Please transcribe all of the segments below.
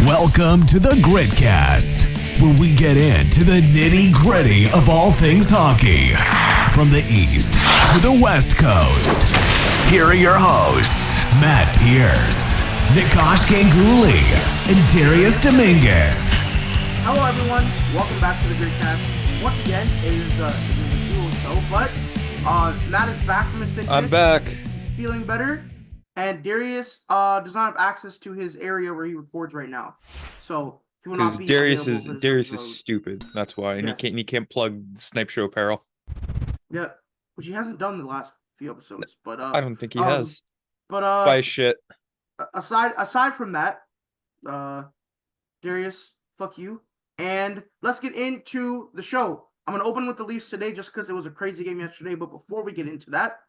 Welcome to the Gritcast, where we get into the nitty-gritty of all things hockey. From the East to the West Coast. Here are your hosts, Matt Pierce, Nikosh Ganguly, and Darius Dominguez. Hello everyone, welcome back to the Gritcast. Once again, it is a dual show, but Matt is back from his sickness. I'm back. Feeling better. And Darius does not have access to his area where he records right now, so he will not be Darius available is for this Darius episode. is stupid. That's why, and Yes. he can't plug Snipe Show apparel. Yeah, which he hasn't done the last few episodes. But I don't think he has. But Buy shit. aside from that, Darius, fuck you. And let's get into the show. I'm gonna open with the Leafs today just because it was a crazy game yesterday. But before we get into that,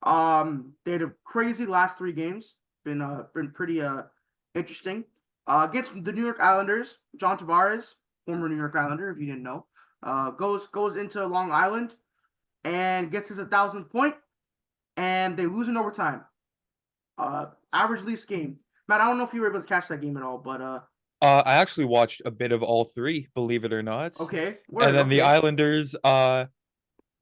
they had a crazy last three games. Been pretty interesting. Against the New York Islanders, John Tavares, former New York Islander, if you didn't know, goes into Long Island and gets his 1,000th point, and they lose in overtime. Average Leafs game. Matt, I don't know if you were able to catch that game at all, but I actually watched a bit of all three, believe it or not. okay. And then the Islanders are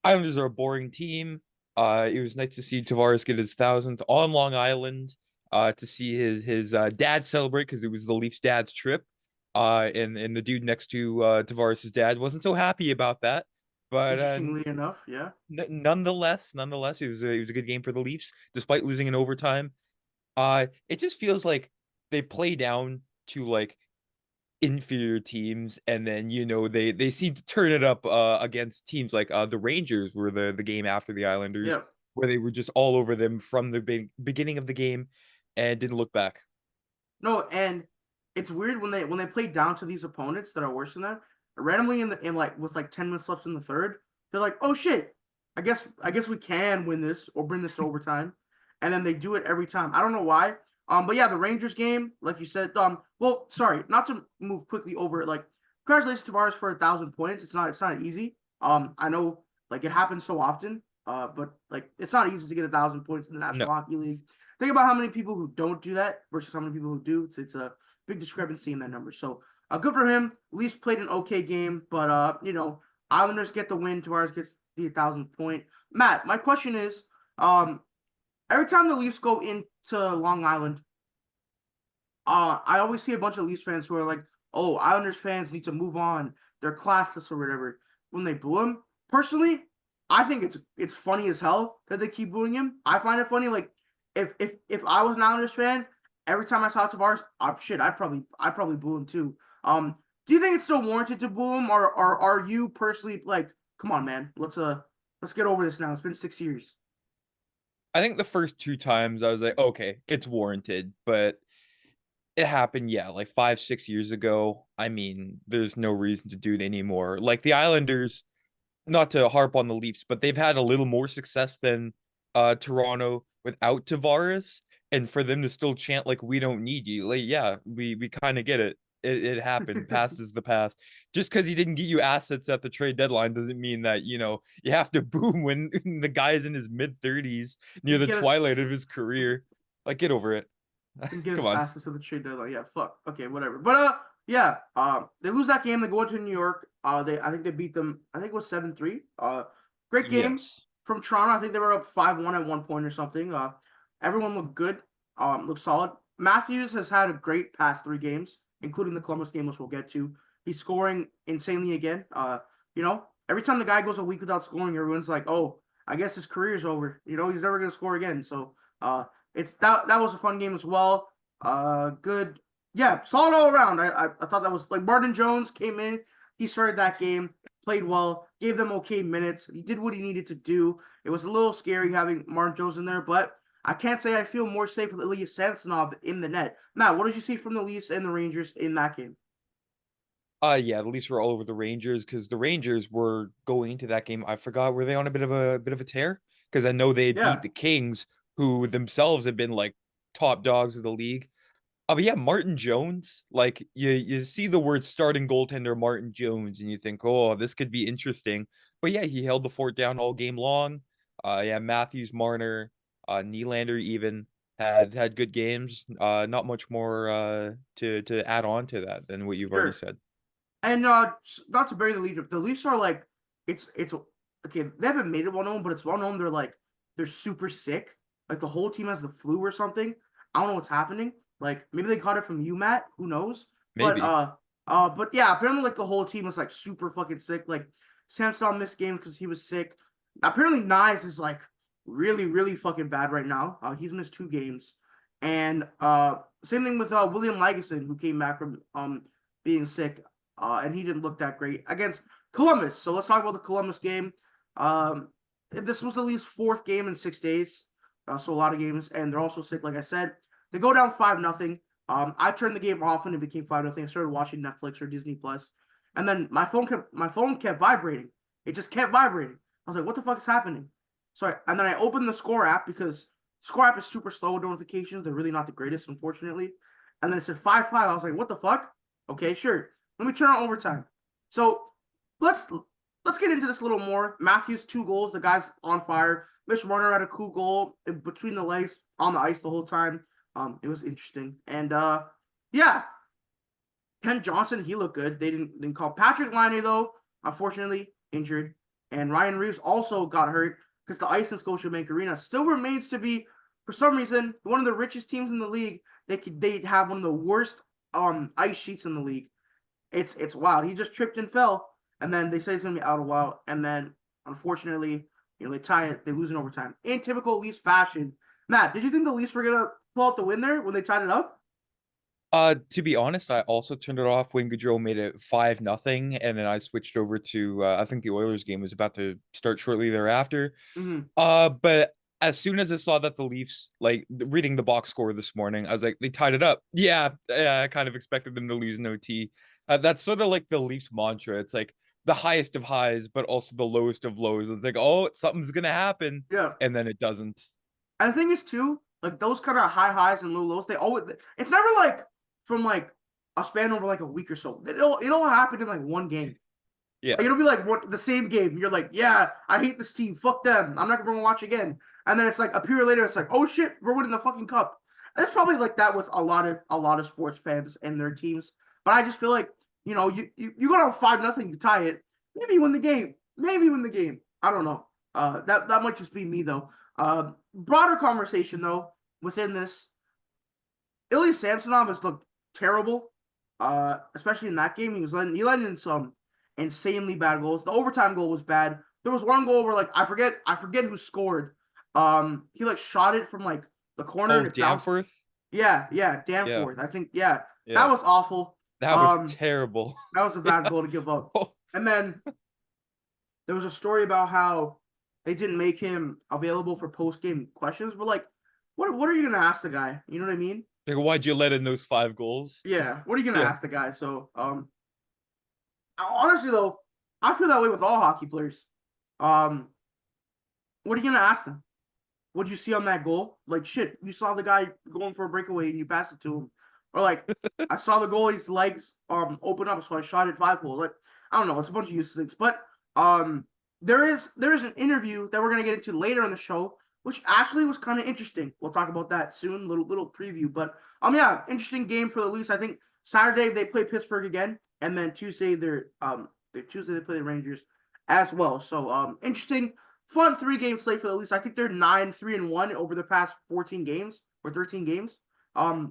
a boring team. It was nice to see Tavares get his 1,000th on Long Island. To see his dad celebrate because it was the Leafs' dad's trip. And the dude next to Tavares' dad wasn't so happy about that. But Interestingly enough, yeah. Nonetheless, it was a good game for the Leafs, despite losing in overtime. It just feels like they play down to like inferior teams, and then they seem to turn it up against teams like the Rangers were the game after the Islanders, Yeah. where they were just all over them from the beginning of the game and didn't look back. No, and it's weird when they play down to these opponents that are worse than them. Randomly with 10 minutes left in the third, they're like, "Oh shit, I guess we can win this or bring this to overtime," and then they do it every time. I don't know why. But yeah, the Rangers game, like you said. Well, sorry, not to move quickly over it. Like, congratulations to Tavares for 1,000 points. It's not easy. I know like it happens so often. But like it's not easy to get 1,000 points in the National Hockey League. Think about how many people who don't do that versus how many people who do. It's a big discrepancy in that number. So good for him. Leafs played an okay game, but Islanders get the win. Tavares gets the 1,000th point. Matt, my question is, every time the Leafs go into Long Island, I always see a bunch of Leafs fans who are like, "Oh, Islanders fans need to move on. They're classless or whatever." When they boo him, personally, I think it's funny as hell that they keep booing him. I find it funny. Like if I was an Islanders fan, every time I saw Tavares, I'd probably boo him too. Do you think it's still warranted to boo him, or are you personally like, come on, man, let's get over this now. It's been 6 years. I think the first two times I was like, okay, it's warranted, but it happened, yeah, like 5-6 years ago. I mean, there's no reason to do it anymore. Like the Islanders, not to harp on the Leafs, but they've had a little more success than Toronto without Tavares, and for them to still chant like we don't need you, like yeah, we kind of get it. It happened. Past is the past. Just because he didn't get you assets at the trade deadline doesn't mean that you have to boom when the guy is in his mid-30s near the twilight of his career. Like, get over it. Get Come on. assets of the trade deadline. Yeah, fuck. Okay, whatever. But yeah, they lose that game. They go into New York. I think they beat them. I think it was 7-3. Great game from Toronto. I think they were up 5-1 at one point or something. Everyone looked good. Looked solid. Matthews has had a great past three games, including the Columbus game, which we'll get to. He's scoring insanely again. Every time the guy goes a week without scoring, everyone's like, "Oh, I guess his career's over. He's never gonna score again." So, it's that was a fun game as well. Good, yeah, solid all around. I thought that was like Martin Jones came in. He started that game, played well, gave them okay minutes. He did what he needed to do. It was a little scary having Martin Jones in there, but I can't say I feel more safe with Ilya Samsonov in the net. Matt, what did you see from the Leafs and the Rangers in that game? Yeah, the Leafs were all over the Rangers because the Rangers were going into that game. I forgot, were they on a bit of a tear? Because I know they had beat the Kings, who themselves had been like top dogs of the league. But yeah, Martin Jones, like you see the word starting goaltender Martin Jones, and you think, oh, this could be interesting. But yeah, he held the fort down all game long. Yeah, Matthews, Marner, Nylander even had good games. Not much more to add on to that than what you've already Sure. said. And not to bury the lead, the Leafs are like it's okay. They haven't made it well known, but it's well known they're super sick. Like the whole team has the flu or something. I don't know what's happening. Like maybe they caught it from you, Matt. Who knows? But Maybe. but yeah, apparently like the whole team was like super fucking sick. Like Samson missed games because he was sick. Apparently Nyes is like really fucking bad right now. He's missed 2 games, and same thing with William Lagesson who came back from being sick. And he didn't look that great against Columbus. So let's talk about the Columbus game. This was the Leafs' 4th game in 6 days, so a lot of games, and they're also sick. Like I said, they go down 5-0. I turned the game off when it became 5-0. I started watching Netflix or Disney Plus, and then my phone kept vibrating. It just kept vibrating. I was like, "What the fuck is happening?" And then I opened the Score app because Score app is super slow with notifications. They're really not the greatest, unfortunately. And then it said 5-5. I was like, "What the fuck?" Okay, sure. Let me turn on overtime. So let's get into this a little more. Matthews 2 goals. The guy's on fire. Mitch Marner had a cool goal in between the legs on the ice the whole time. It was interesting. And yeah, Ken Johnson, he looked good. They didn't call Patrick Laine though, unfortunately injured, and Ryan Reeves also got hurt because the ice in Scotiabank Arena still remains to be, for some reason, one of the richest teams in the league. They have one of the worst ice sheets in the league. It's wild. He just tripped and fell, and then they say he's gonna be out a while, and then unfortunately, they tie it. They lose in overtime in typical Leafs fashion. Matt, did you think the Leafs were gonna pull out the win there when they tied it up? To be honest, I also turned it off when Gaudreau made it 5-0, and then I switched over to I think the Oilers game was about to start shortly thereafter. Mm-hmm. But as soon as I saw that the Leafs, like reading the box score this morning, I was like, they tied it up. Yeah, I kind of expected them to lose in OT. That's sort of like the Leafs mantra. It's like the highest of highs, but also the lowest of lows. It's like, oh, something's gonna happen, Yeah. and then it doesn't. And the thing is too, like those kind of high highs and low lows, they always it's never like from like a span over like a week or so. It'll happen in like one game. Yeah. Like, it'll be like the same game. You're like, yeah, I hate this team. Fuck them. I'm never gonna watch again. And then it's like a period later, it's like, oh shit, we're winning the fucking cup. And it's probably like that with a lot of sports fans and their teams. But I just feel like, you go down 5-0, you tie it. Maybe you win the game. Maybe you win the game. I don't know. That might just be me though. Broader conversation though within this, Ilya Samsonov has looked terrible. Especially in that game, he let in some insanely bad goals. The overtime goal was bad. There was one goal where like I forget who scored. He like shot it from like the corner Oh, and it bounced. Danforth. Yeah, Yeah, Danforth. I think that yeah. was awful. That was terrible. That was a bad goal to give up. Oh, And then there was a story about how they didn't make him available for post game questions. But like, what are you gonna ask the guy? You know what I mean? like, why'd you let in those 5 goals? Yeah. What are you gonna Yeah. ask the guy? So honestly though, I feel that way with all hockey players. Um, what are you gonna ask them? What'd you see on that goal? Like shit, you saw the guy going for a breakaway and you passed it to him. Or like, I saw the goalie's legs open up, so I shot it 5 holes. Like, I don't know, it's a bunch of useless things. But there is an interview that we're gonna get into later in the show, which actually was kind of interesting. We'll talk about that soon, little preview. But yeah, interesting game for the Leafs. I think Saturday they play Pittsburgh again, and then Tuesday they play the Rangers as well. So interesting, fun 3 game slate for the Leafs. I think they're 9-3-1 over the past 14 games or 13 games.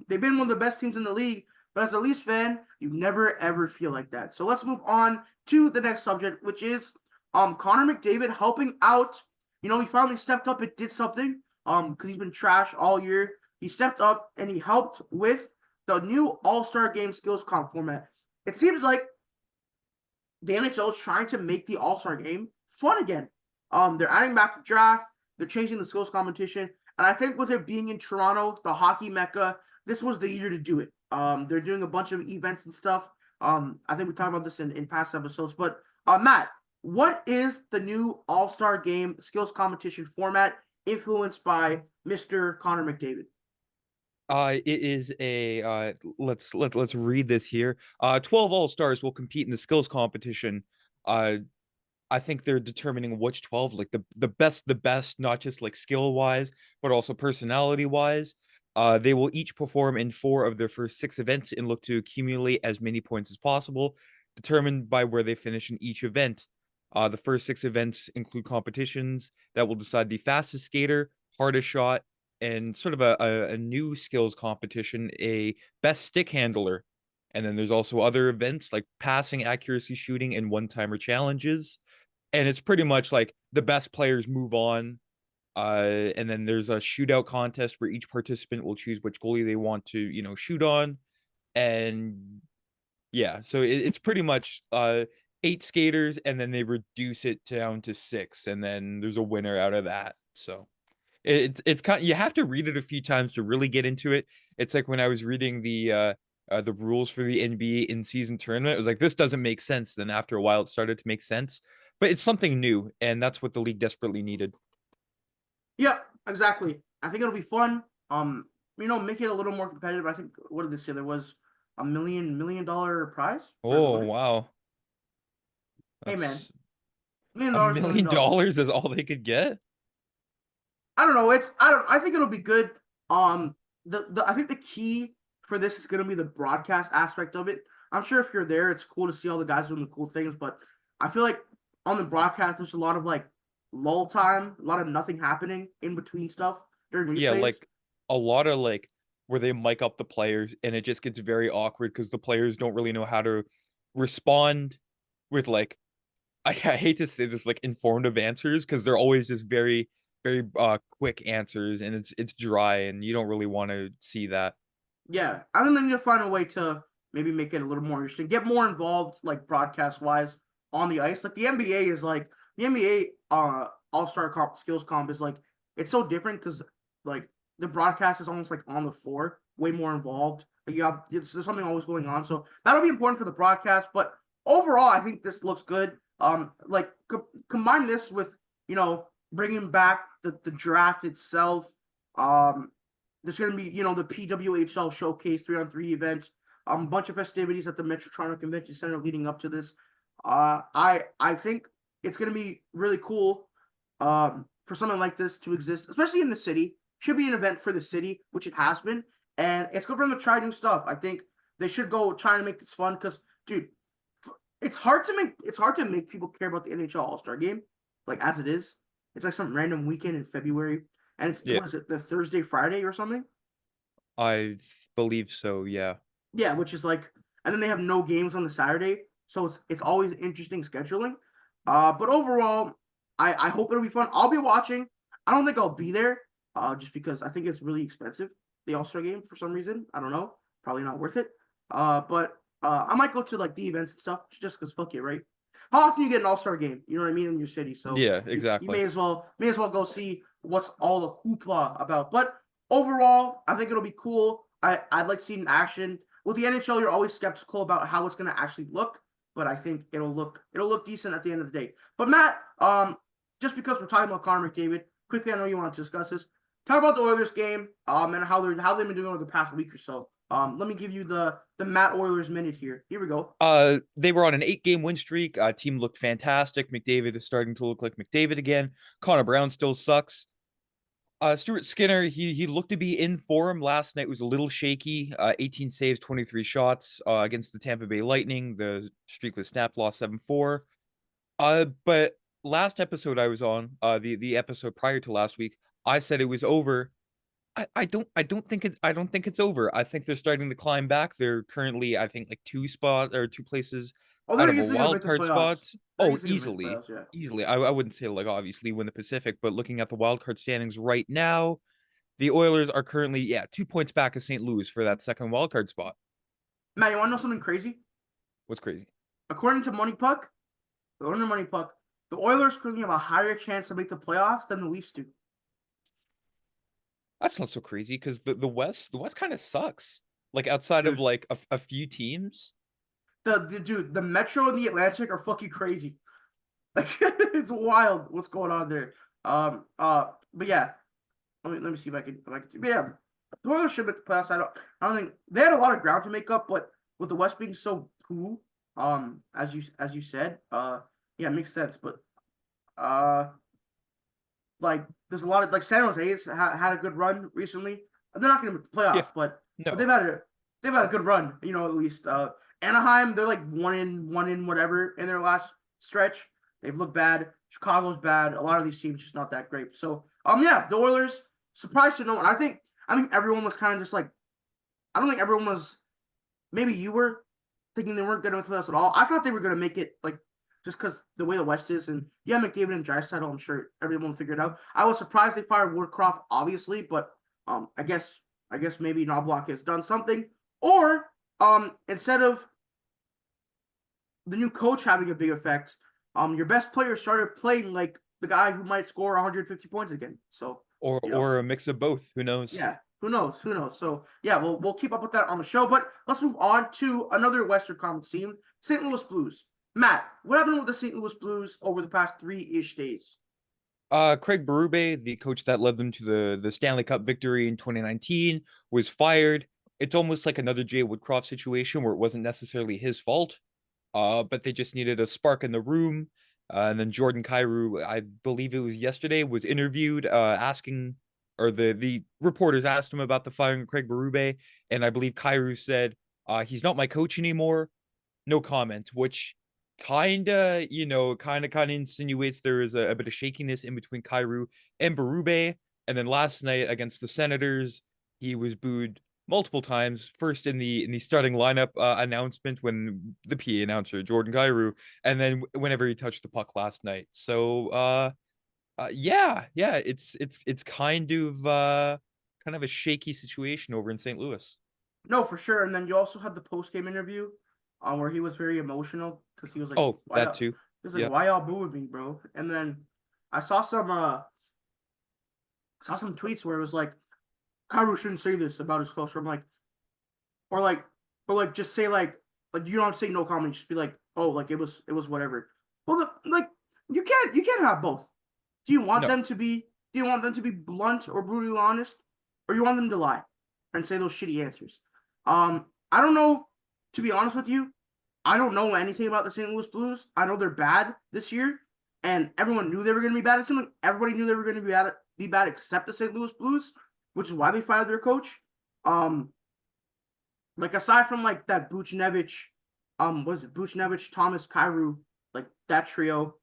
They've been one of the best teams in the league, but as a Leafs fan, you never ever feel like that. So let's move on to the next subject, which is Connor McDavid helping out. He finally stepped up and did something. Because he's been trash all year. He stepped up and he helped with the new All-Star Game skills comp format. It seems like the NHL is trying to make the All-Star Game fun again. They're adding back the draft. They're changing the skills competition. And I think with it being in Toronto, the hockey mecca, this was the year to do it. They're doing a bunch of events and stuff. I think we talked about this in past episodes. But Matt, what is the new All-Star Game skills competition format influenced by Mr. Connor McDavid? It is a let's read this here. 12 All-Stars will compete in the skills competition. I think they're determining which 12, like the best, not just like skill wise, but also personality wise. They will each perform in 4 of their first 6 events and look to accumulate as many points as possible, determined by where they finish in each event. The first 6 events include competitions that will decide the fastest skater, hardest shot, and sort of a new skills competition, a best stick handler. And then there's also other events like passing, accuracy, shooting, and one-timer challenges. And it's pretty much like the best players move on. And then there's a shootout contest where each participant will choose which goalie they want to, shoot on. And yeah, so it's pretty much 8 skaters, and then they reduce it down to 6, and then there's a winner out of that. So it's kind you have to read it a few times to really get into it. It's like when I was reading the rules for the NBA in-season tournament, it was like this doesn't make sense. Then after a while, it started to make sense. But it's something new, and that's what the league desperately needed. Yeah, exactly. I think it'll be fun. Make it a little more competitive. I think what did they say? There was a million dollar prize for the Oh winner. wow, Hey man, that's million a dollars, million million dollars. dollars is all they could get. I don't know. I think it'll be good. I think the key for this is gonna be the broadcast aspect of it. I'm sure if you're there, it's cool to see all the guys doing the cool things, but I feel like on the broadcast there's a lot of like lull time, a lot of nothing happening in between stuff during Yeah, replays. like a lot of like where they mic up the players and it just gets very awkward because the players don't really know how to respond with like I hate to say this like informative answers because they're always just very quick answers and it's dry and you don't really want to see that. Yeah, I think they need to find a way to maybe make it a little more interesting, get more involved, like broadcast wise on the ice. Like the NBA is like the NBA All Star comp skills comp is like it's so different because like the broadcast is almost like on the floor, way more involved. Like there's something always going on, so that'll be important for the broadcast. But overall, I think this looks good. Like combine this with bringing back the draft itself. Um, there's going to be, the PWHL Showcase 3-on-3 event, a bunch of festivities at the Metrotronic Convention Center leading up to this. I think it's going to be really cool for something like this to exist, especially in the city. Should be an event for the city, which it has been, and it's good for them to try new stuff. I think they should go try to make this fun because, dude, it's hard to make people care about the NHL All Star Game, like as it is. It's like some random weekend in February, and it's Yeah, what is it, the Thursday, Friday, or something? I believe so, yeah. Yeah, which is like, and then they have no games on the Saturday, so it's always interesting scheduling. But overall, I hope it'll be fun. I'll be watching. I don't think I'll be there, just because I think it's really expensive, the All Star Game for some reason. I don't know, probably not worth it. But I might go to like the events and stuff just because fuck it, right? How often you get an All Star game? You know what I mean in your city, so Yeah, you exactly. may as well go see what's all the hoopla about. But overall, I think it'll be cool. I'd like to see it in action. With the NHL, you're always skeptical about how it's going to actually look, but I think it'll look decent at the end of the day. But Matt, just because we're talking about Connor McDavid, quickly, I know you want to discuss this. Talk about the Oilers game, and how they've been doing over the past week or so. Let me give you the Matt Oilers minute here. Here we go. They were on an 8-game win streak. Team looked fantastic. McDavid is starting to look like McDavid again. Connor Brown still sucks. Stuart Skinner, he looked to be in form. Last night was a little shaky. 18 saves, 23 shots against the Tampa Bay Lightning. The streak was snapped, lost 7-4. But last episode I was on, the episode prior to last week, I said it was over. I don't think it's over. I think they're starting to climb back. They're currently, I think, like 2 places Oh, out they're of a easily gonna wild make the card playoffs. spot. They're Oh, easily gonna make the easily. playoffs. Yeah. Easily. I wouldn't say like obviously win the Pacific, but looking at the wild card standings right now, the Oilers are currently, 2 points back of St. Louis for that second wild card spot. Matt, you want to know something crazy? What's crazy? According to Money Puck, the Oilers currently have a higher chance to make the playoffs than the Leafs do. That's not so crazy because the West kind of sucks. Like outside of Dude, like a few teams. the Metro and the Atlantic are fucking crazy. Like it's wild what's going on there. But yeah, let me see if I can. But yeah, the Oilers should make the playoffs. I don't think they had a lot of ground to make up, but with the West being so cool, as you said, yeah, it makes sense. But uh, like there's a lot of like San Jose's had a good run recently. They're not going to make the playoffs, Yeah. but No. they've had a good run. At least Anaheim, they're like one in whatever in their last stretch. They've looked bad. Chicago's bad. A lot of these teams just not that great. So yeah, the Oilers surprised to no one. I think everyone was kind of just like, I don't think everyone was. Maybe you were thinking they weren't going to make the playoffs at all. I thought they were going to make it, like, just because the way the West is, and yeah, McDavid and Draisaitl, I'm sure everyone will figure it out. I was surprised they fired Woodcroft, obviously, but I guess maybe Knobloch has done something, or instead of the new coach having a big effect, your best player started playing like the guy who might score 150 points again. So Or a mix of both. Who knows? yeah, who knows? Who knows? So yeah, we'll keep up with that on the show. But let's move on to another Western Conference team, St. Louis Blues. Matt, what happened with the St. Louis Blues over the past 3-ish days? Craig Berube, the coach that led them to the Stanley Cup victory in 2019, was fired. It's almost like another Jay Woodcroft situation where it wasn't necessarily his fault, but they just needed a spark in the room. And then Jordan Kyrou, I believe it was yesterday, was interviewed asking, or the reporters asked him about the firing of Craig Berube, and I believe Kyrou said, he's not my coach anymore. No comment, which kind of insinuates there is a bit of shakiness in between Kyrou and Berube. And then last night against the Senators, he was booed multiple times. First in the starting lineup announcement when the PA announcer Jordan Kyrou, and then whenever he touched the puck last night. So yeah, it's kind of a shaky situation over in St. Louis. No, for sure. And then you also had the post game interview, where he was very emotional because he was like, Oh, "Why that y'all?" too. He was like, Yeah. "Why y'all booing me, bro?" And then I saw some tweets where it was like, "Kyrou shouldn't say this about his culture." I'm like, or like, just say like you don't say no comment. Just be like, "Oh, like it was whatever." Well, like you can't have both. Do you want No. them to be do you want them to be blunt or brutally honest, or you want them to lie and say those shitty answers? I don't know. To be honest with you, I don't know anything about the St. Louis Blues. I know they're bad this year, and everyone knew they were going to be bad. Everybody knew they were going to be bad except the St. Louis Blues, which is why they fired their coach. Um, like aside from like that Buchnevich, was it Buchnevich, Thomas, Kyrou, like that trio,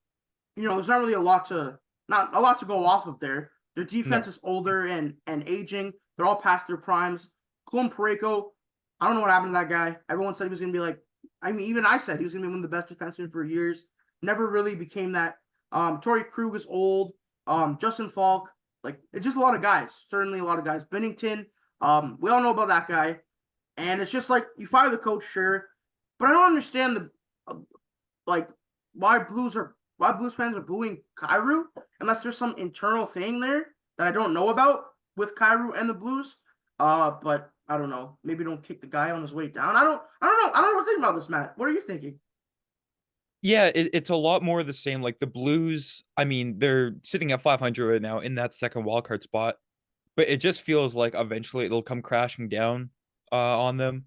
there's not a lot to go off of there. Their defense No. is older and aging. They're all past their primes. Colin Parayko, I don't know what happened to that guy. Everyone said he was gonna be like, I mean, even I said he was gonna be one of the best defensemen for years. Never really became that. Torrey Krug is old. Justin Falk, like it's just a lot of guys. Certainly a lot of guys. Bennington, we all know about that guy. And it's just like you fire the coach, sure, but I don't understand the like why Blues fans are booing Kyrou unless there's some internal thing there that I don't know about with Kyrou and the Blues. But I don't know. Maybe don't kick the guy on his way down. I don't know. I don't know what to think about this, Matt. What are you thinking? Yeah, it's a lot more of the same. Like the Blues, I mean, they're sitting at 500 right now in that second wildcard spot, but it just feels like eventually it'll come crashing down on them.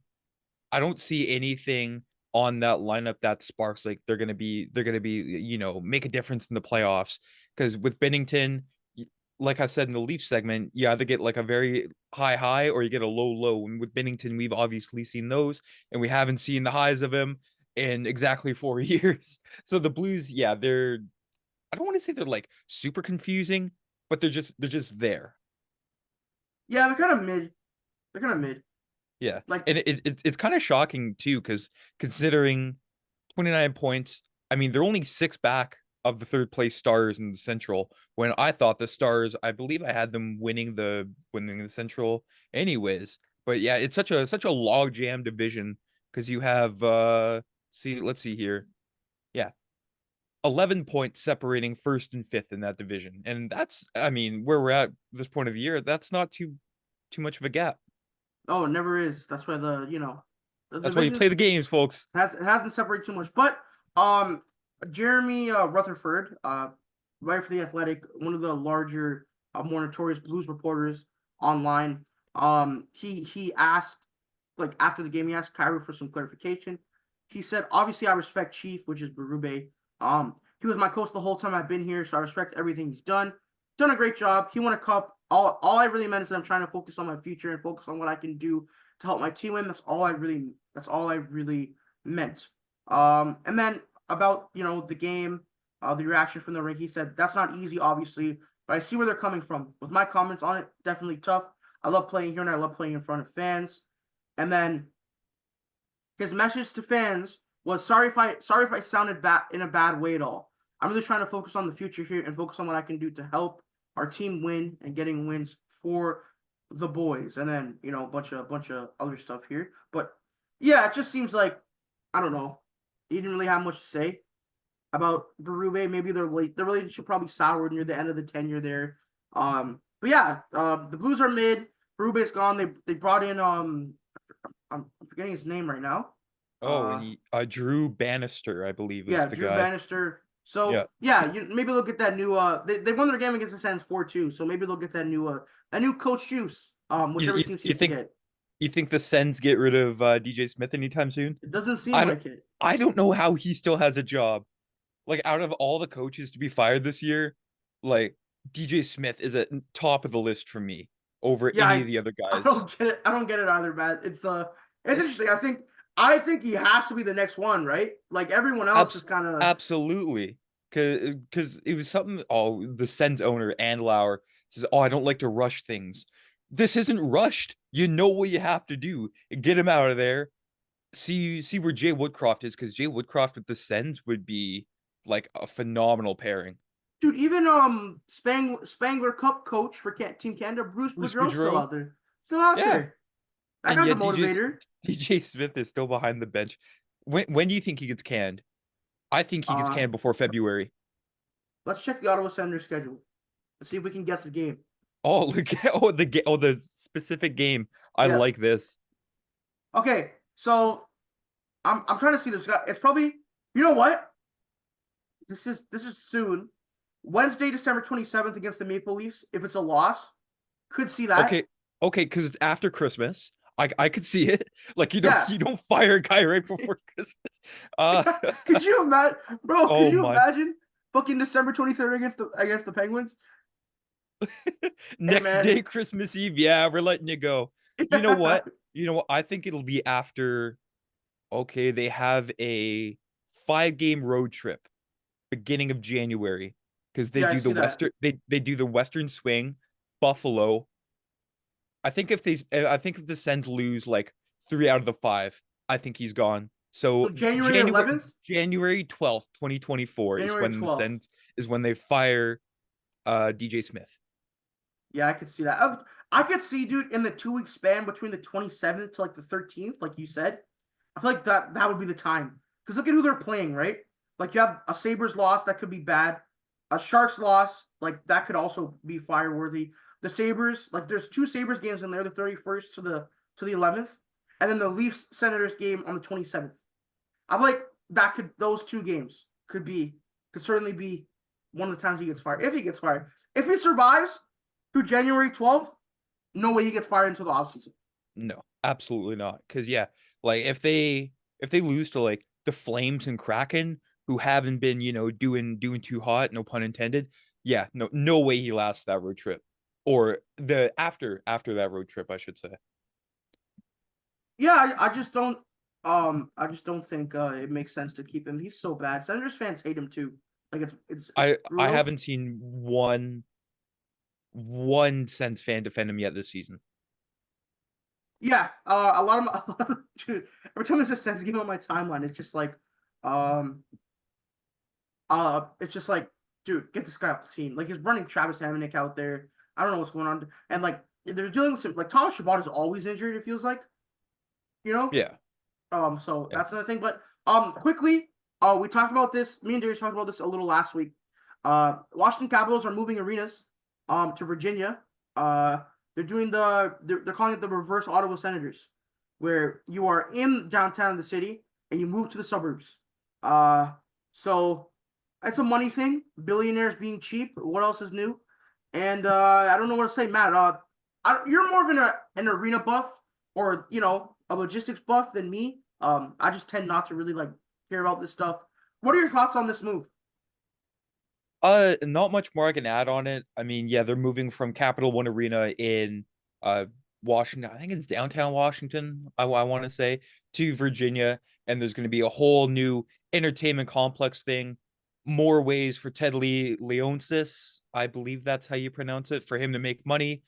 I don't see anything on that lineup that sparks like they're gonna be make a difference in the playoffs. Because with Bennington, like I said in the Leaf segment, you either get like a very high or you get a low. And with Bennington, we've obviously seen those, and we haven't seen the highs of him in exactly 4 years. So the Blues, yeah, I don't want to say they're like super confusing, but they're just there. Yeah, they're kind of mid. They're kind of mid. Yeah. Like, And it's kind of shocking too, because considering 29 points, I mean, they're only six back of the third place Stars in the Central. When I thought the Stars, I believe I had them winning the Central anyways. But yeah, it's such a log jam division because you have let's see here. Yeah, 11 points separating first and fifth in that division. And that's, I mean, where we're at this point of the year, that's not too much of a gap. oh, it never is. That's why the That's why you play divisions the games, folks. it hasn't separated too much. But Jeremy Rutherford, writer for the Athletic, one of the larger, more notorious blues reporters online. He asked, like after the game, he asked Kyrie for some clarification. He said, "Obviously, I respect Chief, which is Berube. He was my coach the whole time I've been here, so I respect everything he's done. Done a great job. He won a cup all I really meant is that I'm trying to focus on my future and focus on what I can do to help my team win. That's all I really meant. And then about the game, the reaction from the ring, he said that's not easy, obviously, but I see where they're coming from. With my comments on it, definitely tough. I love playing here and I love playing in front of fans. And then his message to fans was sorry if I sounded bad in a bad way at all. I'm really trying to focus on the future here and focus on what I can do to help our team win and getting wins for the boys. And then a bunch of other stuff here. But yeah, it just seems like I don't know. He didn't really have much to say about Berube. Maybe their relationship probably soured near the end of the tenure there. But yeah, the Blues are mid. Berube's gone. They brought in I'm forgetting his name right now. Oh, and Drew Bannister, I believe, is Yeah, the Drew guy. Bannister. So Yeah. yeah, maybe they'll get that new. They won their game against the Sens 4-2. So maybe they'll get that new coach juice. You, Whichever you, team you seems to think get. you think the Sens get rid of DJ Smith anytime soon? It doesn't seem I don't like it. I don't know how he still has a job. Like out of all the coaches to be fired this year, like DJ Smith is at top of the list for me over Yeah, any of the other I guys. don't get it. I don't get it either, Matt. It's interesting. I think he has to be the next one, right? Like everyone else is Abs- kind of. Absolutely. Cause it was something the Sens owner and Lauer says, "Oh, I don't like to rush things." This isn't rushed. You know what you have to do. Get him out of there. See where Jay Woodcroft is, because Jay Woodcroft with the Sens would be like a phenomenal pairing. Dude, even Spangler Cup coach for Team Canada, Bruce Bruce Boudreau's still Boudreau, out there. Still out yeah, there. That and guy's a yet motivator. DJ Smith is still behind the bench. When do you think he gets canned? I think he gets Uh, canned before February. let's check the Ottawa Senators schedule. Let's see if we can guess the game. Oh, look at the specific game. I Yeah. like this. Okay. So I'm trying to see this guy. It's probably what? This is soon. Wednesday, December 27th against the Maple Leafs. If it's a loss, could see that. Okay, okay, because it's after Christmas. I could see it. Like Yeah. you don't fire a guy right before Christmas. Uh, Could you imagine, bro? Could oh you my. imagine fucking December 23rd against the Penguins? Hey Next man. day, Christmas Eve. Yeah, we're letting you go. You know what? You know what? I think it'll be after. Okay, they have a 5 game road trip beginning of January because they Yeah, I do the see that. Western. They do the Western swing, Buffalo. I think if the Sens lose like 3 out of the 5, I think he's gone. So So January 11th, January 12th, 2024 is January when the 12th. Sens is when they fire DJ Smith. Yeah, I could see that. I could see, dude, in the 2 week span between the 27th to like the 13th, like you said. I feel like that would be the time. Because look at who they're playing, right? Like you have a Sabres loss that could be bad, a Sharks loss like that could also be fire worthy. The Sabres, like there's 2 Sabres games in there, the 31st to the 11th, and then the Leafs Senators game on the 27th. I'm like those 2 games could certainly be one of the times he gets fired. If he gets fired, if he survives through January 12th, no way he gets fired until the offseason. No, absolutely not. Because yeah, like if they lose to like the Flames and Kraken, who haven't been doing too hot, no pun intended. Yeah, no way he lasts that road trip, or the after that road trip, I should say. Yeah, I just don't think it makes sense to keep him. He's so bad. Senators fans hate him too. Like it's I brutal. haven't seen one Sens fan defend him yet this season. Yeah, dude, every time there's a Sens game on my timeline, um it's just like, dude, get this guy off the team. Like he's running Travis Hamonic out there. I don't know what's going on, and like they're dealing with some like Thomas Chabot is always injured. It feels like, you know. Yeah, So yeah. that's another thing. But quickly, we talked about this. Me and Darius talked about this a little last week. Washington Capitals are moving arenas to Virginia. They're calling it the reverse Ottawa Senators, where you are in downtown the city and you move to the suburbs. So it's a money thing. Billionaires being cheap. What else is new? And I don't know what to say, Matt. You're more of an arena buff or a logistics buff than me. I just tend not to really like care about this stuff. What are your thoughts on this move? Not much more I can add on it. I mean, yeah, they're moving from Capital One Arena in uh Washington. I think it's downtown Washington, I want to say, to Virginia, and there's going to be a whole new entertainment complex thing. More ways for Ted Leonsis, I believe that's how you pronounce it, for him to make money.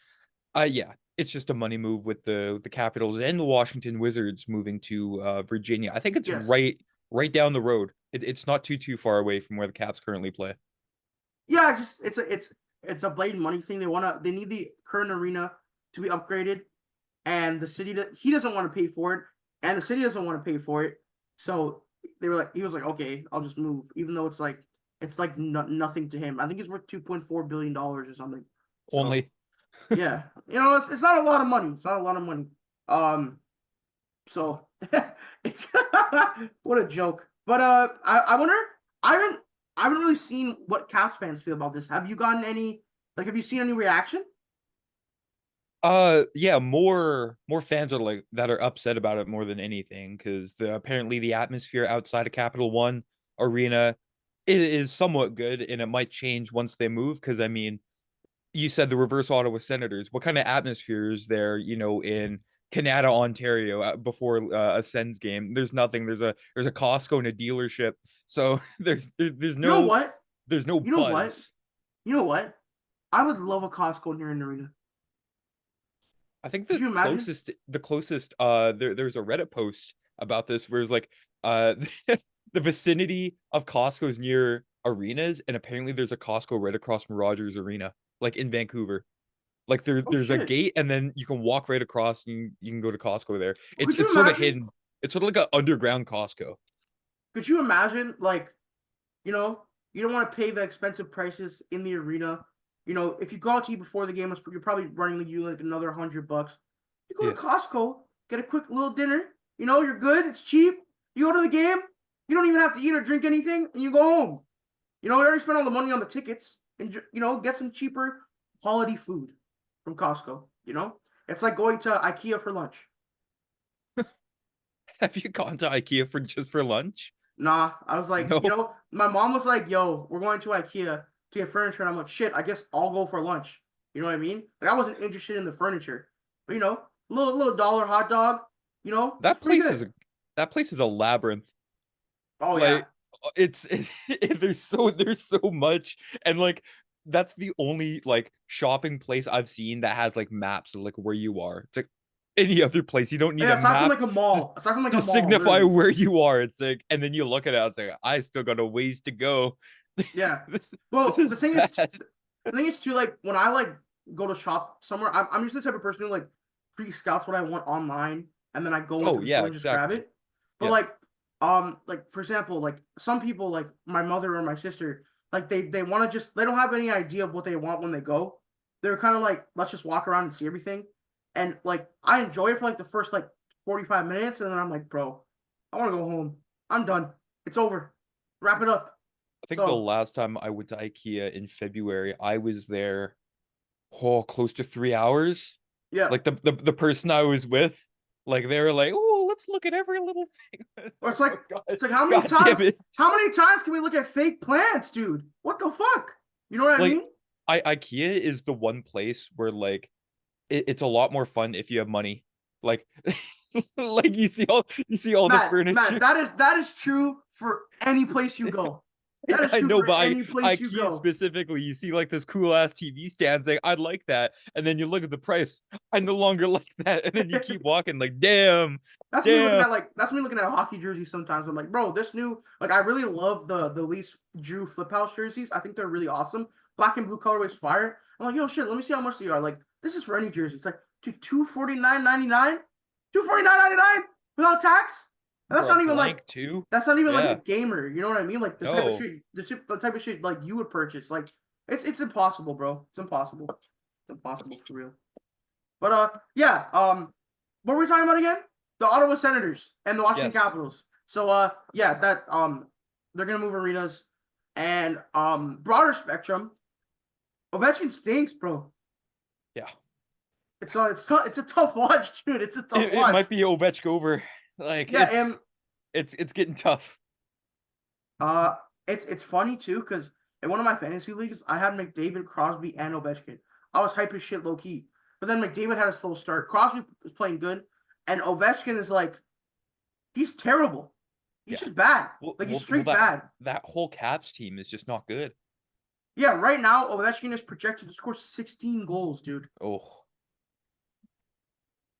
Yeah, it's just a money move with the Capitals and the Washington Wizards moving to Virginia. I think it's Yes. right down the road. It's not too far away from where the Caps currently play. Yeah, just it's a blatant money thing. They need the current arena to be upgraded, and the city that he doesn't want to pay for it, and the city doesn't want to pay for it. So he was like, okay, I'll just move, even though it's like nothing to him. I think it's worth $2.4 billion or something. So Only. yeah, it's not a lot of money. It's not a lot of money. So it's what a joke. But I wonder. I haven't I haven't really seen what Caps fans feel about this. Have you gotten any? Like, have you seen any reaction? Yeah, more fans are like that are upset about it more than anything because apparently the atmosphere outside of Capital One Arena is somewhat good, and it might change once they move. Because I mean, you said the reverse Ottawa Senators. What kind of atmosphere is there, in Canada, Ontario, before a Sens game? There's nothing. There's a Costco and a dealership, so there's You know no what? there's no You know what? buzz. You know what? I would love a Costco near an arena. I think Could you imagine? the closest there's a Reddit post about this where it's like uh the vicinity of Costco's near arenas, and apparently there's a Costco right across from Rogers Arena, like in Vancouver. Like Oh there's a shit! gate, and then you can walk right across, and you can go to Costco there. Could you It's sort of imagine? hidden. It's sort of like an underground Costco. Could you imagine? Like, you don't want to pay the expensive prices in the arena. If you go out to eat before the game, you're probably running you like another $100. You go Yeah. to Costco, get a quick little dinner. You're good. It's cheap. You go to the game. You don't even have to eat or drink anything, and you go home. You already spent all the money on the tickets, and get some cheaper quality food from Costco. It's like going to IKEA for lunch. Have you gone to IKEA for lunch? Nah, I was like, No. my mom was like, "Yo, we're going to IKEA to get furniture," and I'm like, "Shit, I guess I'll go for lunch." You know what I mean? Like, I wasn't interested in the furniture, but little dollar hot dog, it's That pretty place good. is a that place is a labyrinth. Oh yeah, Like there's so much, and like that's the only like shopping place I've seen that has like maps of like where you are. It's like any other place, you don't need yeah. a Aside from map like a to, mall, aside from like a to mall, signify literally. where you are. It's like, and then you look at it, it's like I still got a ways to go. Yeah. this this Well, is bad. the thing is too, like when I like go to shop somewhere, I'm usually the type of person who like pre-scouts what I want online, and then I go into Oh the yeah, store and just grab exactly. it. But Yeah. like for example, like some people, like my mother or my sister, like they want to they don't have any idea of what they want when they go. They're kind of like, let's just walk around and see everything, and like I enjoy it for like the first like 45 minutes, and then I'm like, bro, I want to go home. I'm done. It's over. Wrap it up. I think the So last time I went to IKEA in February, I was there close to 3 hours. yeah. Like the person I was with, like they were like, "Oh, let's look at every little thing." It's Or like, oh God, it's like how many God times damn it! how many times can we look at fake plants, dude? What the fuck? You know what I Like, mean? IKEA is the one place where like it's a lot more fun if you have money. Like, like you see all the Matt, furniture. that is true for any place you go. That is I true know, for but any place you IKEA go. specifically, you see like this cool ass TV stand saying, "I'd like that," and then you look at the price. I no longer like that, and then you keep walking. Like, damn, damn, That's me looking at hockey jerseys sometimes. I'm like, bro, this new like I really love the Leafs Drew flip house jerseys. I think they're really awesome. Black and blue colorways fire. I'm like, yo, shit, let me see how much they are. Like, this is for any jersey. It's like to 249.99, 249.99 without tax. And for a blank too. that's not even like a Yeah, gamer. You know what I mean? Like no, the type of shit like you would purchase. Like it's impossible, bro. It's impossible. It's impossible for real. But yeah. What were we talking about again? The Ottawa Senators and the Washington yes, Capitals. So yeah, that they're gonna move arenas and broader spectrum. Ovechkin stinks, bro. yeah. It's a tough watch, dude. It's a tough It watch. might be Ovechkin over. Like Yeah, and it's getting tough. uh, it's funny too because in one of my fantasy leagues, I had McDavid, Crosby, and Ovechkin. I was hype as shit low key. But then McDavid had a slow start. Crosby was playing good, and Ovechkin is like, he's terrible. He's Yeah. just bad. Well, Like he's well, straight that bad. that whole Caps team is just not good. Yeah, right now Ovechkin is projected to score 16 goals, dude. Oh,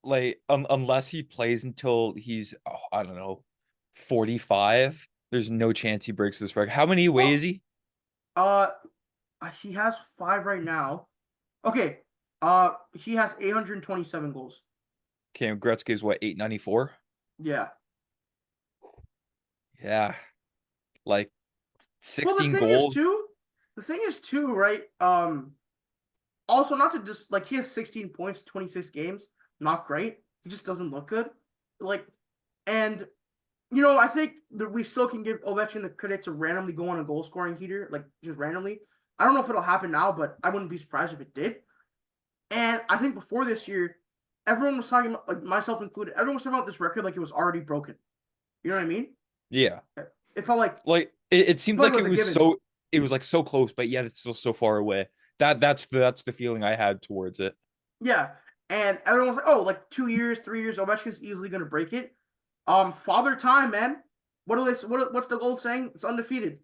like unless he plays until he's I don't know 45, there's no chance he breaks this record. How many away Well, is he? uh, he has 5 right now. Okay, he has 827 goals. Okay, Gretzky is what, 894? Yeah. Yeah, like Well, 16 goals. the thing is too, right? Also not to just like he has 16 points, 26 games, not great. He just doesn't look good. Like, and I think that we still can give Ovechkin the credit to randomly go on a goal scoring heater, like just randomly. I don't know if it'll happen now, but I wouldn't be surprised if it did. And I think before this year, everyone was talking about, like myself included, everyone was talking about this record like it was already broken. You know what I mean? Yeah, It felt like like it seemed it like was a given. it was like so close, but yet it's still so far away. That's the feeling I had towards it. Yeah. And everyone was like, oh, like 2 years, 3 years, Ovechkin's easily gonna break it. Father time, man. What's the goal saying? It's undefeated. It's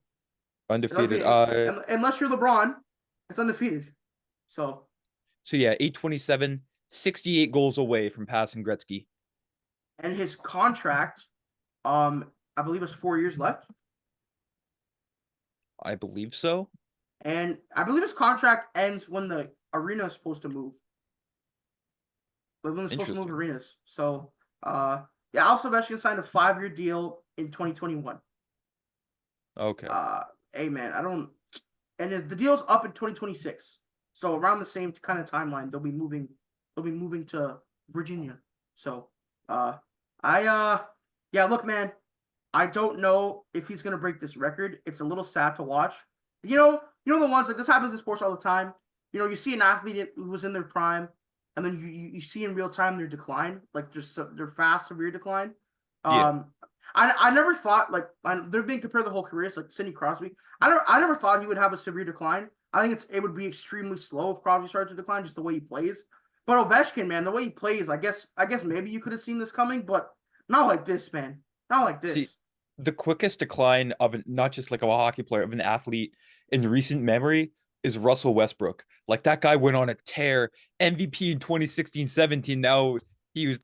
Undefeated. undefeated. Unless you're LeBron, it's undefeated. So So yeah, 827, 68 goals away from passing Gretzky. and his contract, I believe it's 4 years left. I believe so. And I believe his contract ends when the arena is supposed to move. Like when they're supposed to move Interesting. arenas. So yeah, also Ovechkin signed a 5-year deal in 2021. Okay. Hey man, I don't and the deal's up in 2026. So around the same kind of timeline, they'll be moving to Virginia. So yeah, look, man, I don't know if he's gonna break this record. It's a little sad to watch. You know the ones like this happens in sports all the time. You see an athlete who was in their prime, and then you see in real time their decline, like just their fast, severe decline. Yeah. Um, I never thought like they're being compared the whole careers like Sidney Crosby. I never thought he would have a severe decline. I think it would be extremely slow if Crosby started to decline, just the way he plays. But Ovechkin, man, the way he plays, I guess maybe you could have seen this coming, but not like this, man. Not like See, this. the quickest decline of not just like of a hockey player, of an athlete in recent memory is Russell Westbrook. Like that guy went on a tear, MVP in 2016-17. Now he was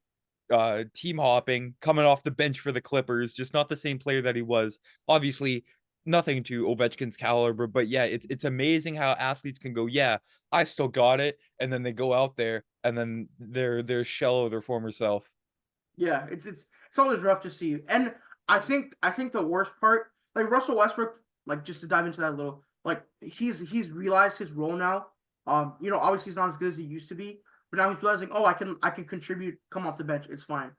team hopping, coming off the bench for the Clippers, just not the same player that he was. Obviously, nothing to Ovechkin's caliber, but yeah, it's amazing how athletes can go, yeah, I still got it, and then they go out there and then they're shell of their former self. Yeah, it's always rough to see. And I think the worst part, like Russell Westbrook, like just to dive into that a little, like he's realized his role now. Obviously he's not as good as he used to be, but now he's realizing, oh, I can contribute, come off the bench, it's fine.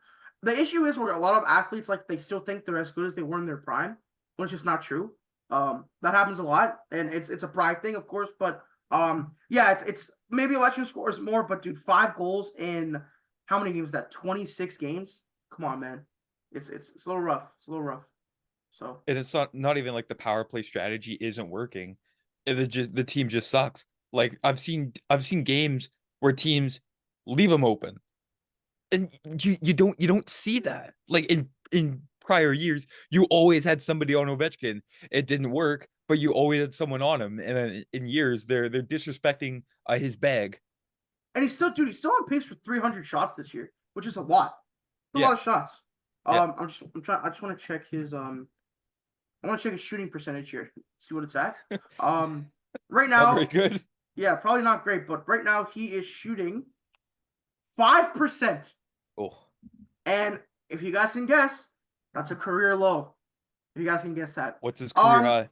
The issue is where a lot of athletes like they still think they're as good as they were in their prime, when it's just not true. That happens a lot, and it's a pride thing, of course, but yeah, it's maybe election scores more, but dude, 5 goals in how many games is that? 26 games? Come on, man. It's a little rough. It's a little rough. So And it's not even like the power play strategy isn't working. The team just sucks. Like I've seen games where teams leave them open, and you don't see that. Like in prior years, you always had somebody on Ovechkin. It didn't work, but you always had someone on him. And then in years, they're disrespecting his bag. and he's still on pace for 300 shots this year, which is a lot. It's a Yeah, lot of shots. yeah, I just want to check his shooting percentage here. See what it's at. Right not very now, good. yeah, probably not great, but right now he is shooting 5%. Oh, And if you guys can guess, that's a career low. If you guys can guess that. what's his career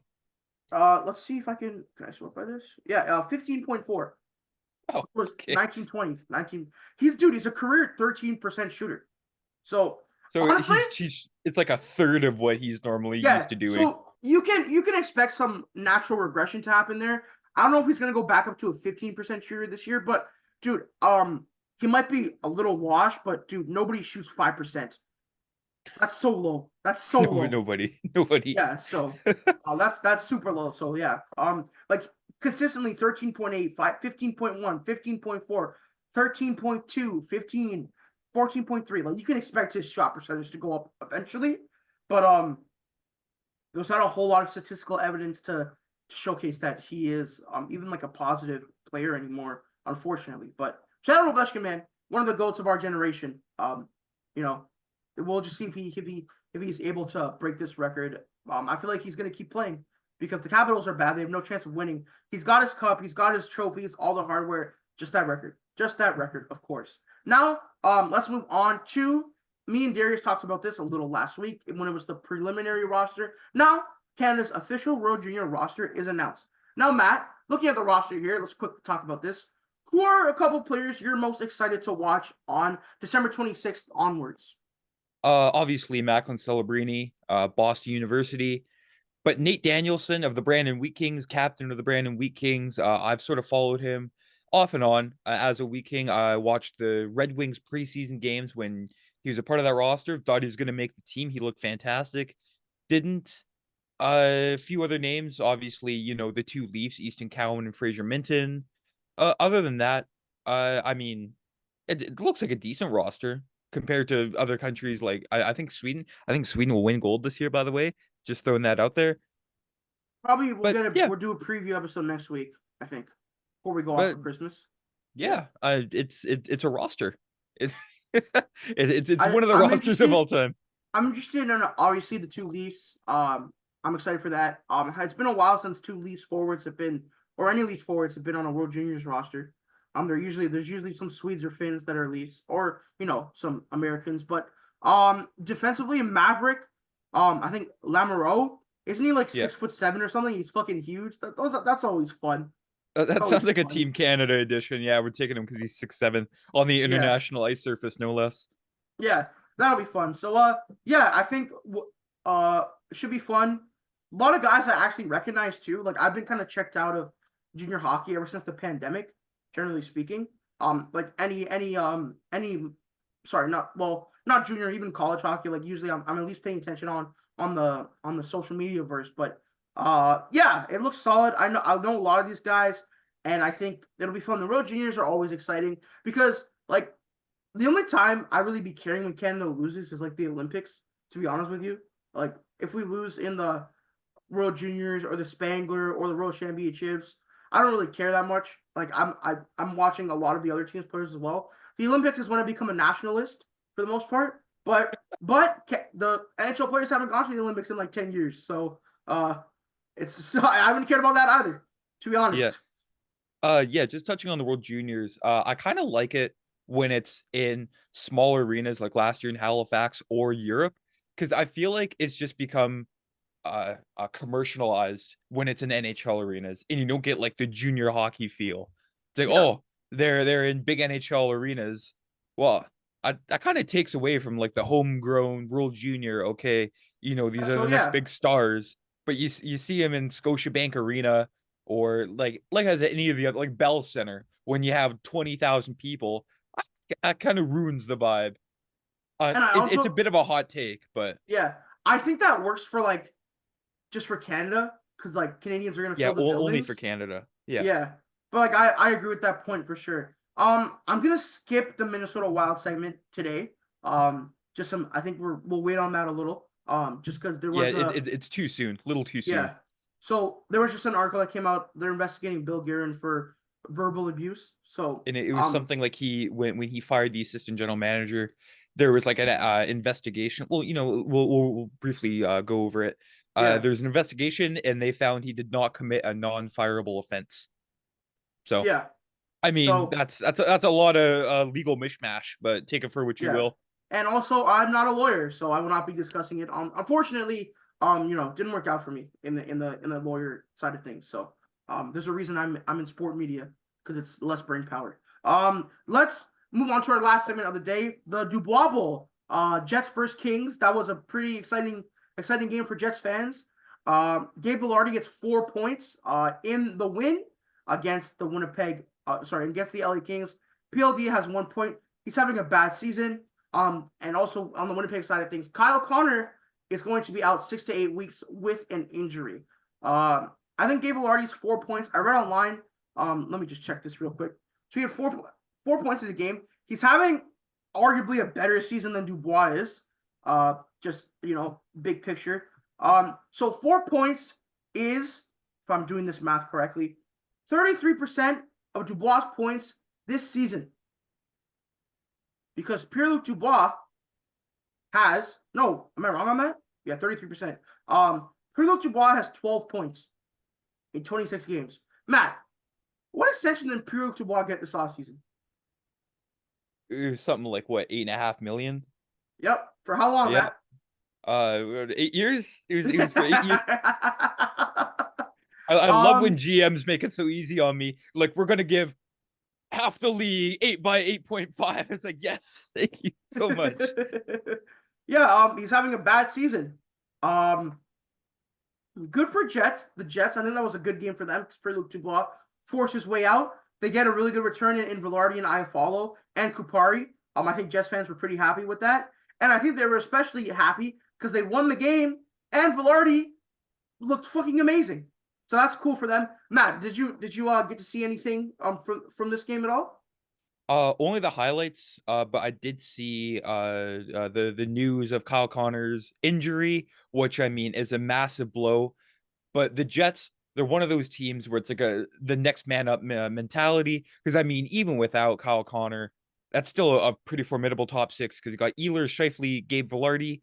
high? Let's see if can I sort by this? Yeah, 15.4. Oh, Was okay. 1920. 19. He's a career 13% shooter. So So honestly, he's it's like a third of what he's normally yeah. used to doing. So you can expect some natural regression to happen there. I don't know if he's gonna go back up to a 15% shooter this year, but dude, he might be a little washed, but dude, nobody shoots 5%. That's so low. That's so No, low. nobody. Yeah, so that's super low. So yeah. like consistently 13.8, 15.1, 15.4, 13.2, 15, 14.3. Like you can expect his shot percentage to go up eventually, but there's not a whole lot of statistical evidence to showcase that he is even like a positive player anymore, unfortunately. But shout out to Ovechkin, man, one of the goats of our generation. You know, we'll just see if he's able to break this record. I feel like he's gonna keep playing because the Capitals are bad. They have no chance of winning. He's got his cup, he's got his trophies, all the hardware, just that record. Just that record, of course. Now, let's move on to me and Darius talked about this a little last week when it was the preliminary roster. Now, Canada's official World Junior roster is announced. Now, Matt, looking at the roster here, let's quickly talk about this. Who are a couple players you're most excited to watch on December 26th onwards? Obviously Macklin Celebrini, Boston University, but Nate Danielson of the Brandon Wheat Kings, captain of the Brandon Wheat Kings. I've sort of followed him off and on as a Wheat King. I watched the Red Wings preseason games when he was a part of that roster. Thought he was going to make the team. He looked fantastic. Didn't. A few other names, obviously, the two Leafs, Easton Cowan and Fraser Minton. Other than that, I mean, it looks like a decent roster compared to other countries. Like I think Sweden. I think Sweden will win gold this year. By the way, just throwing that out there. Probably But yeah, we'll do a preview episode next week, I think, before we go off but for Christmas. yeah, it's a roster. It's it's one of the I'm rosters of interested. all time. I'm interested in obviously the two Leafs. I'm excited for that. It's been a while since two Leafs forwards have been, or any Leafs forwards have been on a World Juniors roster. There's usually some Swedes or Finns that are Leafs, or some Americans. But defensively, Maverick, I think Lamoureux, isn't he like Yeah, 6'7" or something? He's fucking huge. That's always fun. that Always sounds like a fun. Team Canada edition. Yeah, we're taking him because he's 6'7" on the Yeah, international ice surface, no less. yeah, that'll be fun. So yeah, I think it should be fun. A lot of guys I actually recognize too. Like I've been kind of checked out of junior hockey ever since the pandemic, generally speaking. Like any sorry, not junior, even college hockey. Like usually I'm at least paying attention on the social media verse. But yeah, it looks solid. I know a lot of these guys, and I think it'll be fun. The World Juniors are always exciting because like the only time I really be caring when Canada loses is like the Olympics, to be honest with you. Like if we lose in the World Juniors or the Spangler or the World Championships, I don't really care that much. Like I'm watching a lot of the other teams players as well. The Olympics is when I become a nationalist for the most part. But the NHL players haven't gone to the Olympics in like 10 years, so I haven't cared about that either, to be Yeah. honest. Yeah, just touching on the World Juniors. I kind of like it when it's in smaller arenas like last year in Halifax or Europe, because I feel like it's just become commercialized when it's in NHL arenas, and you don't get like the junior hockey feel. It's like, Yeah. oh, they're in big NHL arenas. Well, that kind of takes away from like the homegrown World Junior. Okay, these are So the next yeah. big stars, but you see them in Scotiabank Arena or like as any of the other like Bell Center when you have 20,000 people. That kind of ruins the vibe. And I It's a also bit of a hot take, but yeah, I think that works for like just for Canada, because like Canadians are gonna yeah, fill the only for buildings. Canada. Yeah. Yeah, but like I agree with that point for sure. I'm gonna skip the Minnesota Wild segment today. Just some I think we'll wait on that a little. Just because there Yeah, was it's too soon, little too soon. yeah. So there was just an article that came out. They're investigating Bill Guerin for verbal abuse. So And it was something like when he fired the assistant general manager, there was like an investigation. Well, we'll briefly go over it. yeah, There's an investigation, and they found he did not commit a non-fireable offense. So, yeah. I mean, So that's a lot of legal mishmash, but take it for what you yeah. will. And also, I'm not a lawyer, so I will not be discussing it. Unfortunately, didn't work out for me in the lawyer side of things. So, there's a reason I'm in sport media because it's less brain power. Let's move on to our last segment of the day, the Dubois Bowl. Jets versus Kings. That was a pretty exciting game for Jets fans. Gabe Velarde gets 4 points. In the win against the against the LA Kings. PLD has 1 point. He's having a bad season. And also on the Winnipeg side of things, Kyle Connor is going to be out 6 to 8 weeks with an injury. I think Gabe Velarde's 4 points. I read online. Let me just check this real quick. So he had 4 points in the game. He's having arguably a better season than Dubois is. Just big picture. So 4 points is, if I'm doing this math correctly, 33% of Dubois' points this season. Because Pierre-Luc Dubois has no, am I wrong on that? Yeah, 33%. Pierre-Luc Dubois has 12 points in 26 games. Matt, what extension did Pierre-Luc Dubois get this offseason? It was something like what, 8.5 million? Yep. For how long, Yeah. Matt? 8 years. It was for 8 years. I love when GMs make it so easy on me. Like, we're gonna give half the league 8 by 8.5. It's like, yes, thank you so much. Yeah, he's having a bad season. Good for Jets. The Jets, I think that was a good game for them because Pierre-Luc Dubois forced his way out. They get a really good return in Velarde and Iafallo and Kupari. I think Jets fans were pretty happy with that. And I think they were especially happy because they won the game and Velarde looked fucking amazing. So that's cool for them. Matt, did you get to see anything from this game at all? Only the highlights. But I did see the news of Kyle Connor's injury, which I mean is a massive blow. But the Jets, they're one of those teams where it's like the next man up mentality. Because I mean, even without Kyle Connor, that's still a pretty formidable top six. Because you got Ehlers, Scheifele, Gabe Velarde,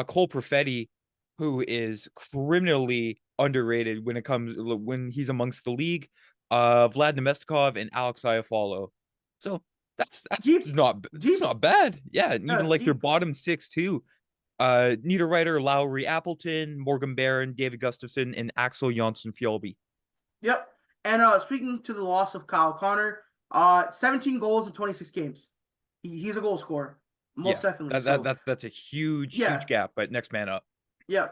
Cole Perfetti, who is criminally underrated when he's amongst the league. Vlad Nemestikov and Alex Iafallo. So that's Deep, not deep. not bad. Yeah, and even That's like your deep. bottom six too. Niederreiter, Lowry, Appleton, Morgan Barron, David Gustafson, and Axel Jonsson Fjolby. Yep. And speaking to the loss of Kyle Connor, 17 goals in 26 games. He's a goal scorer, most definitely. That's a huge gap. But next man up. Yeah.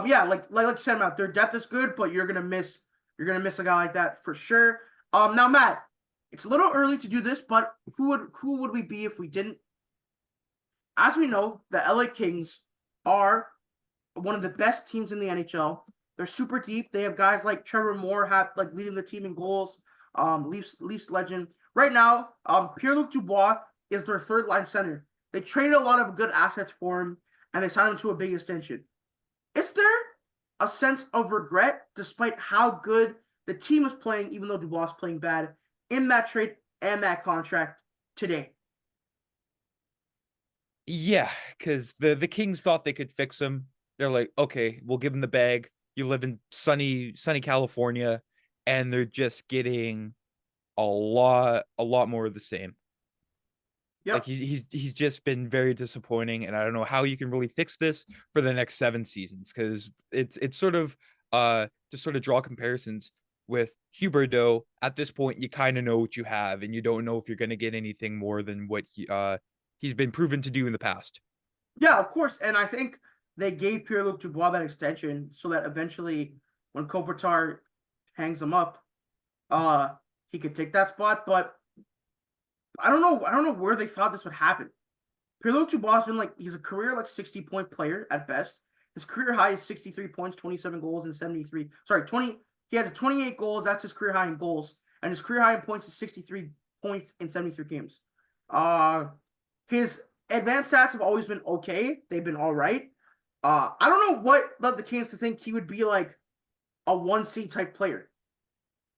Yeah. Like you said, Matt, their depth is good, but you're gonna miss a guy like that for sure. Now Matt, it's a little early to do this, but who would we be if we didn't? As we know, the LA Kings are one of the best teams in the NHL. They're super deep. They have guys like Trevor Moore leading the team in goals. Leafs legend. Right now, Pierre-Luc Dubois is their third line center. They traded a lot of good assets for him, and they signed him to a big extension. Is there a sense of regret, despite how good the team is playing, even though Dubois is playing bad, in that trade and that contract today? Yeah, because the Kings thought they could fix him. They're like, okay, we'll give him the bag. You live in sunny California, and they're just getting a lot more of the same. Yep. Like he's just been very disappointing, and I don't know how you can really fix this for the next 7 seasons, because it's sort of to sort of draw comparisons with Huberdeau. At this point, you kind of know what you have, and you don't know if you're going to get anything more than what he's been proven to do in the past. Yeah, of course. And I think they gave Pierre-Luc Dubois that extension so that eventually when Kopitar hangs him up, he could take that spot. But I don't know where they thought this would happen. Pierre-Luc Dubois has been he's a career 60-point player at best. His career high is 63 points, 27 goals, and 73. Sorry, 20. He had 28 goals. That's his career high in goals. And his career high in points is 63 points in 73 games. His advanced stats have always been okay. They've been all right. I don't know what led the Kings to think he would be like a 1C type player.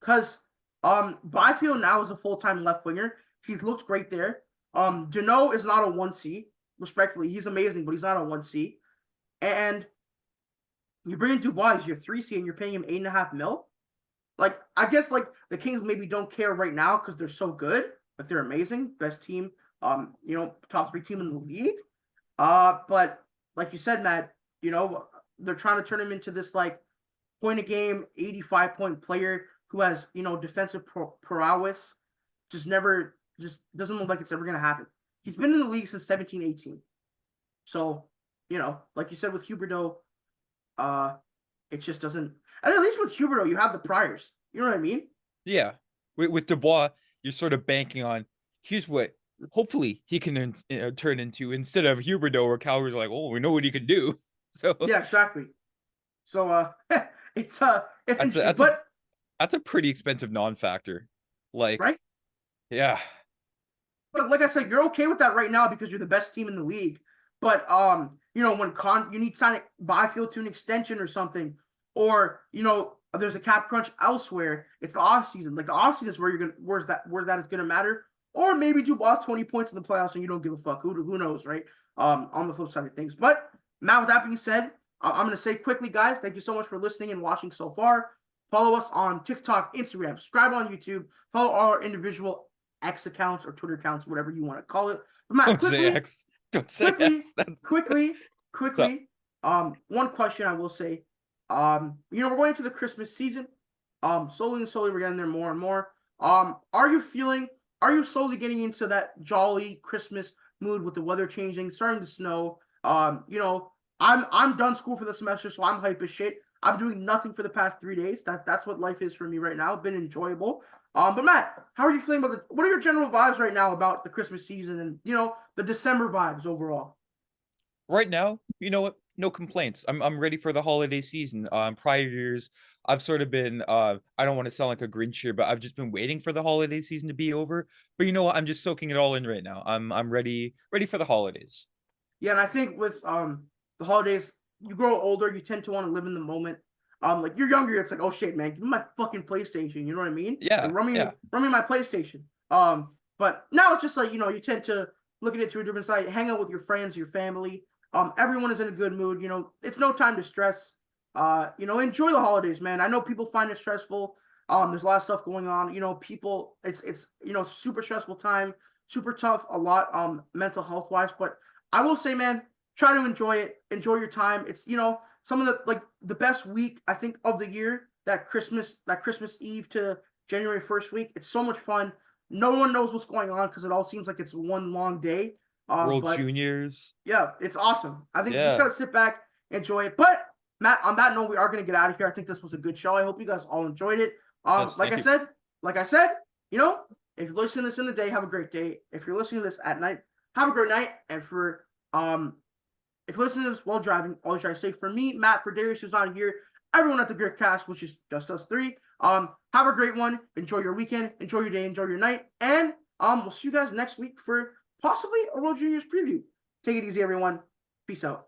Because Byfield now is a full-time left winger. He's looked great there. Deneau is not a 1C. Respectfully, he's amazing, but he's not a 1C. And you bring in Dubois, your 3C, and you're paying him $8.5 million. I guess the Kings maybe don't care right now because they're so good, but they're amazing, best team, top 3 team in the league. But like you said, Matt, they're trying to turn him into this point a game, 85-point player who has defensive prowess. Just doesn't look like it's ever gonna happen. He's been in the league since 17-18. So, like you said with Huberdeau, it just doesn't. And at least with Huberdeau, you have the priors. You know what I mean? Yeah. With Dubois, you're sort of banking on here's what hopefully he can turn into, instead of Huberdeau, where Calgary's like, oh, we know what he can do. So yeah, exactly. So it's interesting. That's but That's a pretty expensive non-factor. Like, right? yeah. But like I said, you're okay with that right now because you're the best team in the league. But you know, when you need to sign Byfield to an extension or something, or you know, there's a cap crunch elsewhere. It's the off season. Like the off season is where you're gonna where that is gonna matter. Or maybe Dubois 20 points in the playoffs and you don't give a fuck. Who knows, right? On the flip side of things. But Matt, with that being said, I'm gonna say quickly, guys, thank you so much for listening and watching so far. Follow us on TikTok, Instagram, subscribe on YouTube, follow all our individual X accounts or Twitter accounts, whatever you want to call it. But Matt, Don't say X. Don't say X. Quickly. One question I will say. You know, we're going into the Christmas season. Slowly we're getting there more and more. Are you slowly getting into that jolly Christmas mood with the weather changing, starting to snow? You know, I'm done school for the semester, so I'm hype as shit. I'm doing nothing for the past 3 days. That's what life is for me right now. Been enjoyable. But Matt, how are you feeling about what are your general vibes right now about the Christmas season and, you know, the December vibes overall? Right now, you know what? No complaints. I'm ready for the holiday season. Prior years, I've sort of been I don't want to sound like a Grinch here, but I've just been waiting for the holiday season to be over. But you know what? I'm just soaking it all in right now. I'm ready for the holidays. Yeah, and I think with the holidays, you grow older, you tend to want to live in the moment. Like you're younger, it's like, oh shit, man, give me my fucking PlayStation. You know what I mean? Yeah, Like, run yeah. me my PlayStation. But now it's just like, you know, you tend to look at it to a different side, hang out with your friends, your family. Everyone is in a good mood. You know, it's no time to stress. You know, enjoy the holidays, man. I know people find it stressful. There's a lot of stuff going on. You know, people, it's you know, super stressful time, super tough, a lot mental health wise. But I will say, man, try to enjoy it. Enjoy your time. It's, you know, some of the best week I think of the year, that Christmas Eve to January 1st week. It's so much fun. No one knows what's going on because it all seems like it's one long day. World But Juniors. yeah, it's awesome. I think you just Yeah. gotta sit back, enjoy it. But Matt, on that note, we are gonna get out of here. I think this was a good show. I hope you guys all enjoyed it. Yes, Like thank I you. said, you know, if you're listening to this in the day, have a great day. If you're listening to this at night, have a great night. And for if you're listening to this while driving, always try to stay. For me, Matt, for Darius who's not here, everyone at the Gritcast, which is just us three. Have a great one. Enjoy your weekend. Enjoy your day. Enjoy your night. And we'll see you guys next week for possibly a World Juniors preview. Take it easy, everyone. Peace out.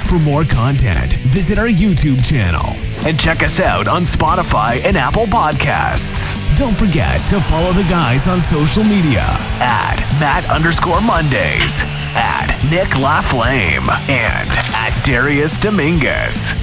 For more content, visit our YouTube channel and check us out on Spotify and Apple Podcasts. Don't forget to follow the guys on social media at Matt_Mondays, at Nick LaFlame, and at Darius Dominguez.